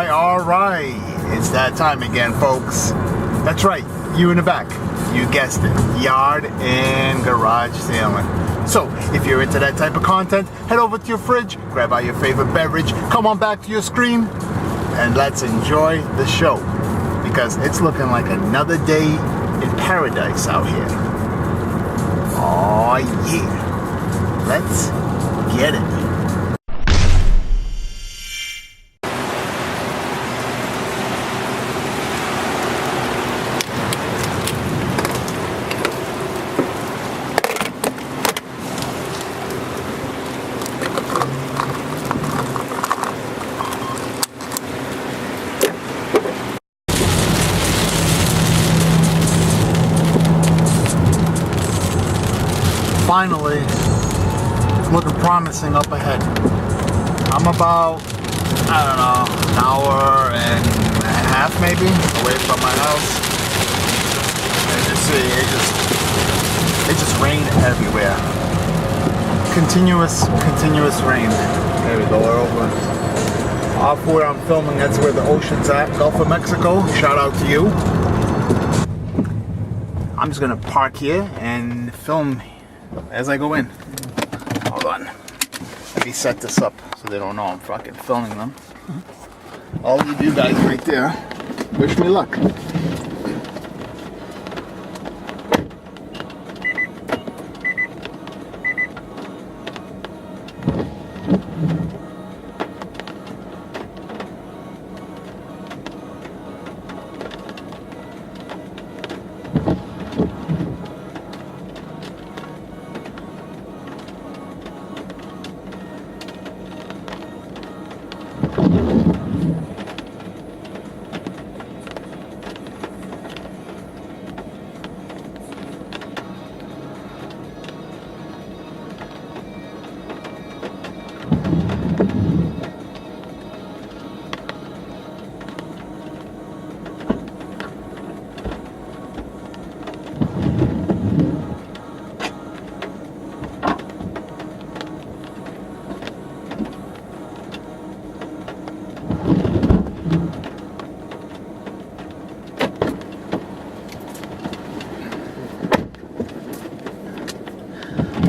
Alright. It's that time again, folks. That's right, you in the back. You guessed it, yard and garage sailing. So, if you're into that type of content, head over to your fridge, grab out your favorite beverage, come on back to your screen, and let's enjoy the show. Because it's looking like another day in paradise out here. Oh yeah. Let's get it. Finally, it's looking promising up ahead. I'm about, I don't know, an hour and a half maybe away from my house. And you see, it just rained everywhere. Continuous rain. There we go, we're over. Off where I'm filming, that's where the ocean's at, Gulf of Mexico. Shout out to you. I'm just gonna park here and film as I go in. Hold on. Let me set this up so they don't know I'm fucking filming them. All you guys right there, wish me luck.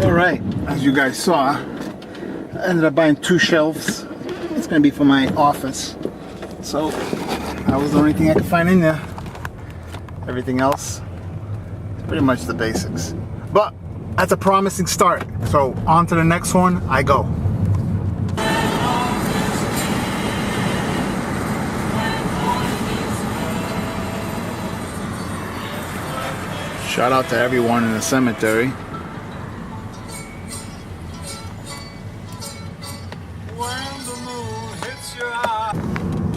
Alright, as you guys saw, I ended up buying 2 shelves. It's going to be for my office. So, that was the only thing I could find in there. Everything else, pretty much the basics. But, that's a promising start. So, on to the next one, I go. Shout out to everyone in the cemetery.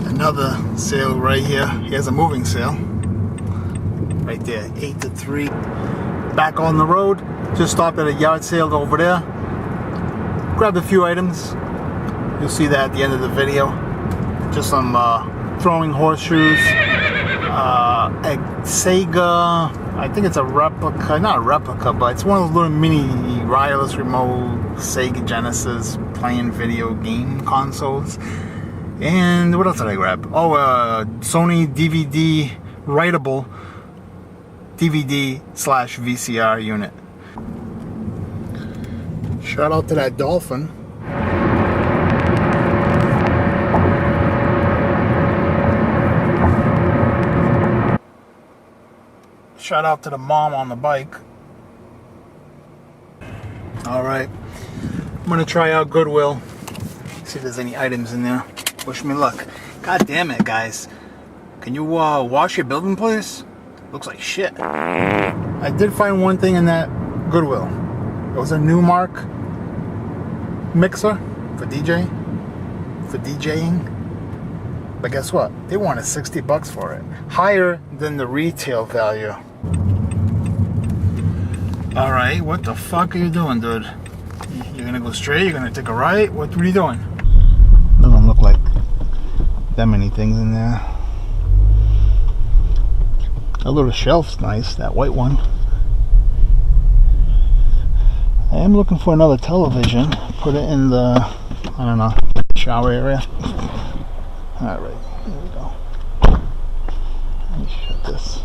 Another sale right here. Here's a moving sale. Right there, 8 to 3. Back on the road. Just stopped at a yard sale over there. Grabbed a few items. You'll see that at the end of the video. Just some throwing horseshoes. A Sega, I think it's a replica, not a replica, but it's one of those little mini wireless remote Sega Genesis playing video game consoles. And what else did I grab? Oh, Sony DVD writable DVD/VCR unit. Shout out to that dolphin. Shout out to the mom on the bike. Alright, I'm gonna try out Goodwill. See if there's any items in there. Wish me luck. God damn it, guys. Can you wash your building, please? Looks like shit. I did find one thing in that Goodwill. It was a Newmark mixer for DJing. But guess what? They wanted $60 for it. Higher than the retail value. Alright, what the fuck are you doing, dude? You're gonna go straight? You're gonna take a right? What are you doing? Doesn't look like that many things in there. That little shelf's nice, that white one. I am looking for another television. Put it in the, I don't know, shower area. All right, here we go. Let me shut this.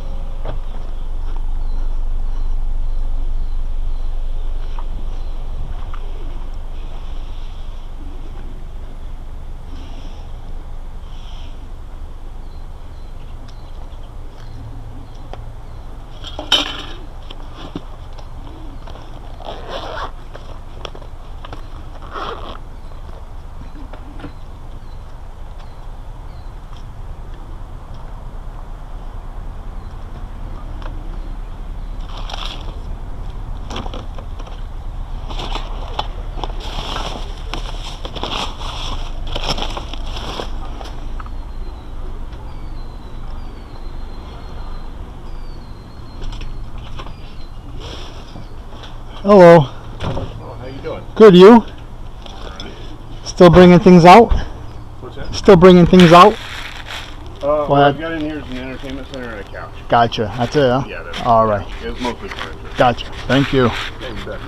Hello. Oh, how you doing? Good, you? All right. Still bringing things out? What's that? Still bringing things out? What I've got in here is an entertainment center and a couch. Gotcha. That's it, huh? Yeah, that's all right. It's mostly furniture. Gotcha. Thank you. Yeah, you bet.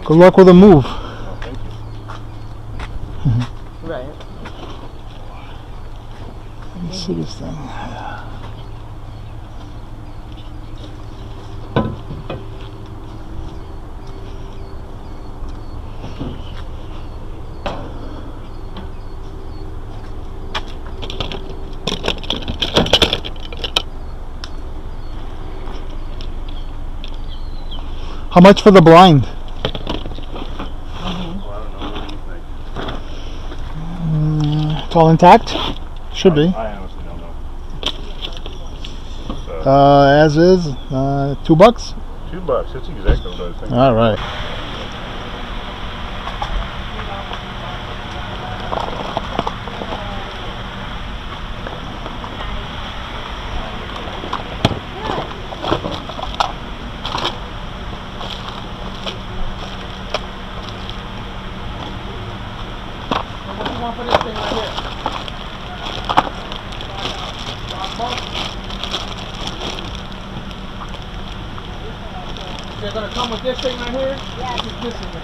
Good luck with the move. Oh, thank you. Right. Let me see this thing. How much for the blind? Well, I don't know. What do you think? It's all intact? Should be. I honestly don't know. As is. $2? $2. That's exactly what I was thinking. All right. For this thing right here. They're gonna come with this thing right here? Yeah. This is missing it.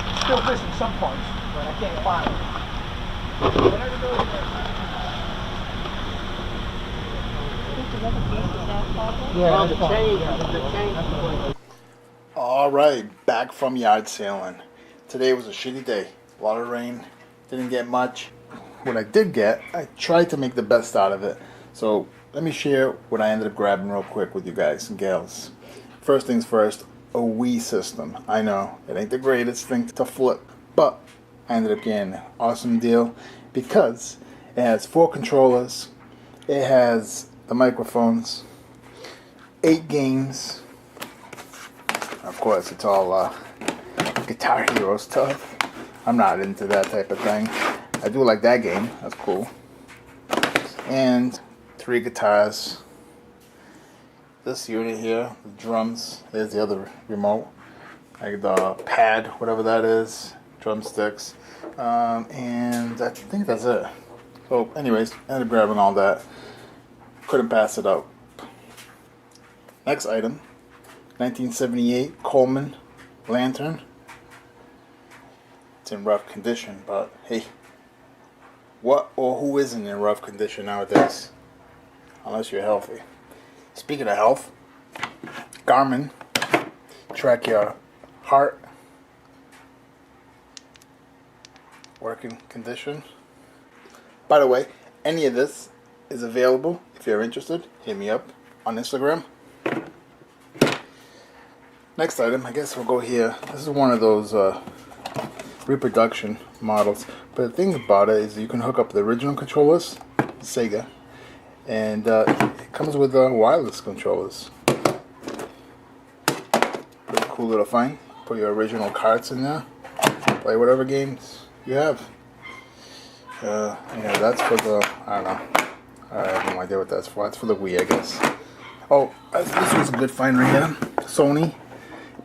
It's still missing some parts, but I can't find it. Whatever goes there. Yeah, the chain. All right, back from yard sailing. Today was a shitty day. A lot of rain. Didn't get much. What I did get, I tried to make the best out of it. So let me share what I ended up grabbing real quick with you guys and gals. First things first, a Wii system. I know it ain't the greatest thing to flip, but I ended up getting an awesome deal because it has 4 controllers, it has the microphones, 8 games. Of course, it's all Guitar Hero stuff. I'm not into that type of thing. I do like that game. That's cool. And 3 guitars. This unit here, the drums. There's the other remote. Like the pad, whatever that is. Drumsticks. And I think that's it. So anyways, I ended up grabbing all that. Couldn't pass it up. Next item. 1978 Coleman Lantern. It's in rough condition, but hey, what or who isn't in rough condition nowadays? Unless you're healthy. Speaking of health, Garmin track your heart, working condition. By the way, any of this is available. If you're interested, hit me up on Instagram. Next item, I guess we'll go here. This is one of those reproduction models, but the thing about it is you can hook up the original controllers, Sega, and it comes with wireless controllers. Pretty cool little thing. Put your original cards in there, play whatever games you have. Yeah, that's for the, I don't know, I have no idea what that's for. That's for the Wii, I guess. Oh, this was a good find right here. Sony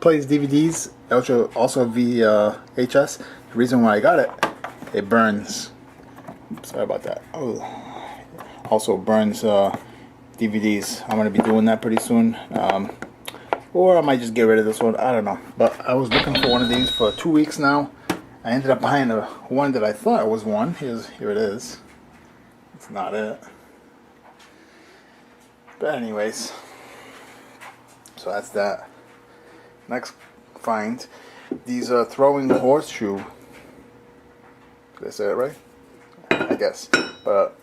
plays DVDs, also VHS. The reason why I got it, it burns. Sorry about that. Oh, also burns DVDs. I'm gonna be doing that pretty soon, or I might just get rid of this one. I don't know. But I was looking for one of these for 2 weeks now, I ended up buying one that I thought was one. Here it is. It's not it. But anyways, so that's that. Next find. These are throwing horseshoe. Did I say it right? I guess. But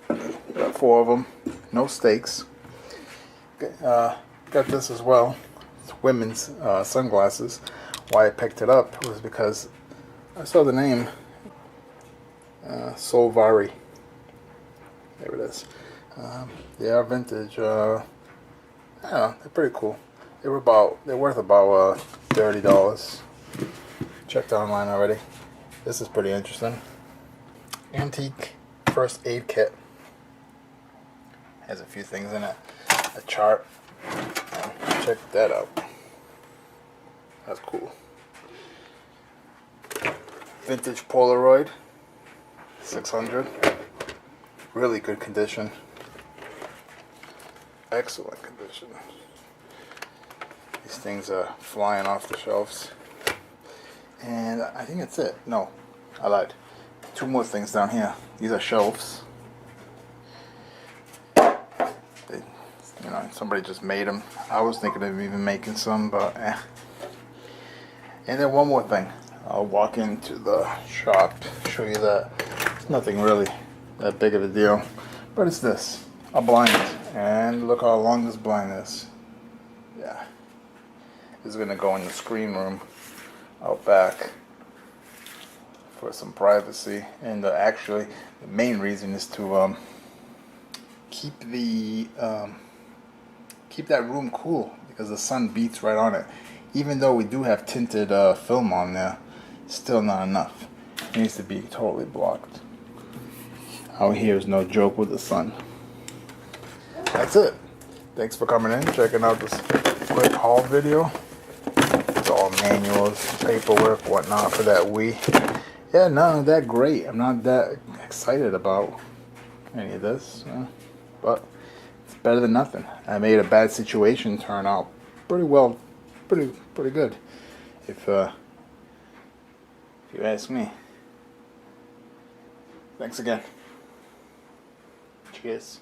got 4 of them. No stakes. Got this as well. It's women's sunglasses. Why I picked it up was because I saw the name Solvari. There it is. They are vintage. I don't know, they're pretty cool. They're worth about $30. Checked online already. This is pretty interesting. Antique first aid kit. Has a few things in it. A chart. Check that out. That's cool. Vintage Polaroid. 600. Really good condition. Excellent condition. These things are flying off the shelves. And I think that's it. No, I lied. 2 more things down here. These are shelves. Somebody just made them. I was thinking of even making some, but eh. And then one more thing. I'll walk into the shop, show you that. It's nothing really that big of a deal. But it's this. A blind. And look how long this blind is. Yeah. This is going to go in the screen room out back for some privacy. And actually, the main reason is to keep that room cool, because the sun beats right on it. Even though we do have tinted film on there, still not enough. It needs to be totally blocked. Out here is no joke with the sun. That's it. Thanks for coming in, checking out this quick haul video. It's all manuals, paperwork, whatnot for that Wii. Yeah, not that great. I'm not that excited about any of this, but it's better than nothing. I made a bad situation turn out pretty well, pretty good, if you ask me. Thanks again. Cheers.